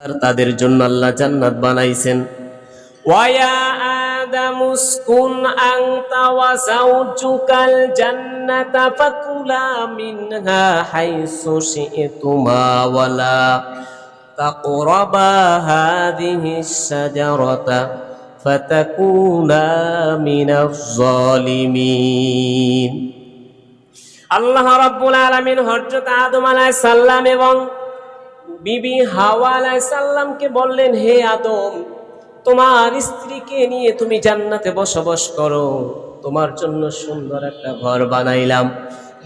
আর তাদের জন্য আল্লাহ জান্নাত বানাইছেন। ওয়া আদামু উসকুন আনতা ওয়া যাওজুকাল জান্নাতা ফাকুলা মিনহা হাইসু শি'তুমা ওয়ালা তাকরাবা হাযিহিস শাজারাতা ফাতাকুনা মিনাজ জালিমিন। আল্লাহ রাব্বুল আলামিন হযরত আদম আলাইহিস সালাম এবং বিবি হাওয়া আলাইহিস সালামকে বললেন, হে আদম, তোমার স্ত্রীকে নিয়ে তুমি জান্নাতে বসবাস করো, তোমার জন্য সুন্দর একটা ঘর বানাইলাম,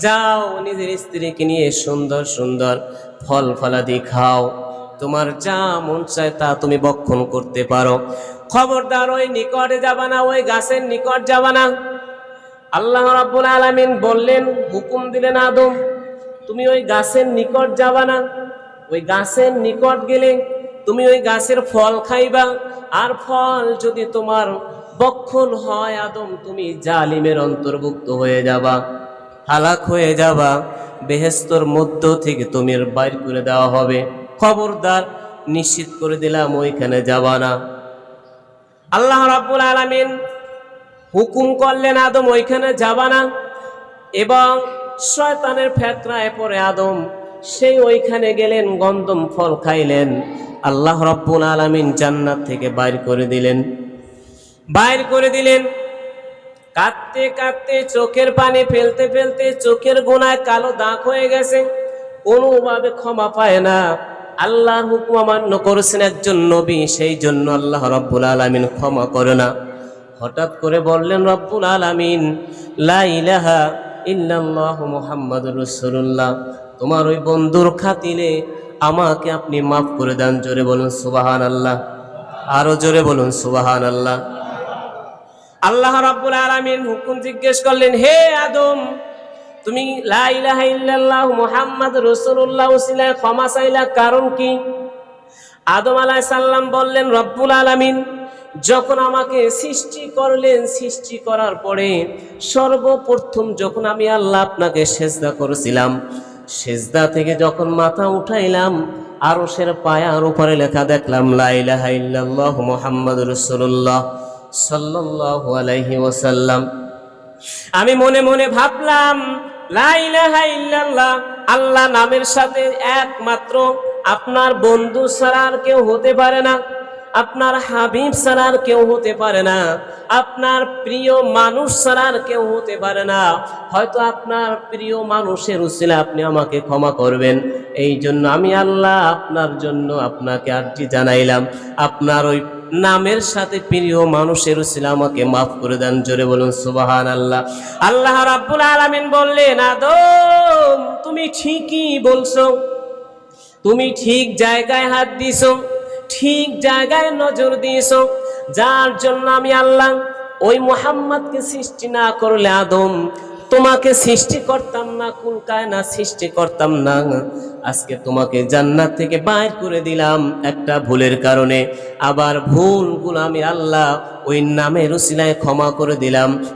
যাও নিজের স্ত্রীকে নিয়ে সুন্দর সুন্দর ফল ফলাদি খাও, তোমার যা মন চায় তা তুমি ভক্ষণ করতে পারো, খবরদার ওই নিকটে যাবা না, ওই গাছের নিকট যাবা না। আল্লাহ রাব্বুল আলামিন বললেন, হুকুম দিলেন, আদম তুমি ওই গাছের নিকট যাবা না, ওই গাছের নিকট গেলে তুমি ওই গাছের ফল খাইবা, আর ফল যদি তোমার ভক্ষণ হয় আদম তুমি জালিমের অন্তর্ভুক্ত হয়ে যাবা, হালাক হয়ে যাবা, বেহেশতের মধ্য থেকে তুমি বাইর করে দেওয়া হবে, খবরদার নিশ্চিত করে দিলাম ওইখানে যাবা না। আল্লাহ রাব্বুল আলামিন হুকুম করলেন, আদম ওইখানে যাবা না, এবং শয়তানের ফেতনায় পড়ে আদম সেই ওইখানে গেলেন, গন্ধম ফল খাইলেন। আল্লাহ রাব্বুল আলামিন জান্নাত থেকে বাইর করে দিলেন। কাঁদতে কাঁদতে চোখের পানি ফেলতে ফেলতে চোখের গোনায় কালো দাগ হয়ে গেছে, কোনোভাবে ক্ষমা পায় না। আল্লাহর হুকুম অমান্য করেছেন একজন নবী, সেই জন্য আল্লাহ রাব্বুল আলামিন ক্ষমা করে না। হঠাৎ করে বললেন রব্বুল আলামিন, লা ইলাহা ইল্লাল্লাহু মুহাম্মাদুর রাসূলুল্লাহ, তোমার ওই বন্ধুর খাতিরে আমাকে আপনি মাফ করে দেন। জোরে বলুন সুবহানাল্লাহ, আরো জোরে বলুন সুবহানাল্লাহ। আল্লাহ রাব্বুল আলামিন হুকুম জিজ্ঞেস করলেন, হে আদম, তুমি লা ইলাহা ইল্লাল্লাহু মুহাম্মাদুর রাসূলুল্লাহ ওসিলায় ক্ষমা চাইলা, কারণ কি? আদম আলাইহিস সালাম বললেন, রব্বুল আলামিন যখন আমাকে সৃষ্টি করলেন, সৃষ্টি করার পরে সর্বপ্রথম যখন আমি আল্লাহ আপনাকে সেজদা করেছিলাম, সেজদা থেকে যখন মাথা উঠাইলাম, আরশের পায়ার উপরে লেখা দেখলাম লা ইলাহা ইল্লাল্লাহু মুহাম্মাদুর রাসূলুল্লাহ সাল্লাল্লাহু আলাইহি ওয়াসাল্লাম। আমি মনে মনে ভাবলাম, লা ইলাহা ইল্লাল্লাহ আল্লাহ নামের সাথে একমাত্র আপনার বন্ধু ছাড়া আর কেউ হতে পারে না, আপনার হাবিব ছাড়া আর কেউ হতে পারে না, আপনার প্রিয় মানুষ ছাড়া আর কেউ হতে পারে না। হয়তো আপনার প্রিয় মানুষের উসিলায় আপনি আমাকে ক্ষমা করবেন, এই জন্য আমি আল্লাহ আপনার জন্য আপনাকে আরজি জানাইলাম, আপনার ওই নামের সাথে প্রিয় মানুষের উসিলায় আমাকে মাফ করে দেন। জোরে বলুন সুবহানাল্লাহ। আল্লাহ রাব্বুল আলামিন বললেন, আদম তুমি ঠিকই বলছো, তুমি ঠিক জায়গায় হাত দিছো, ঠিক জায়গায় নজর দিয়েছো, যার জন্য আমি আল্লাহ ওই মুহাম্মদকে সৃষ্টি না করলে আদম তোমাকে সৃষ্টি করতাম না, কুল কায়নাত সৃষ্টি করতাম না। আজকে তোমাকে জান্নাত থেকে বাইর করে দিলাম একটা ভুলের কারণে, আবার ভুলগুলো আমি আল্লাহ ওই নামের উসিলায় ক্ষমা করে দিলাম।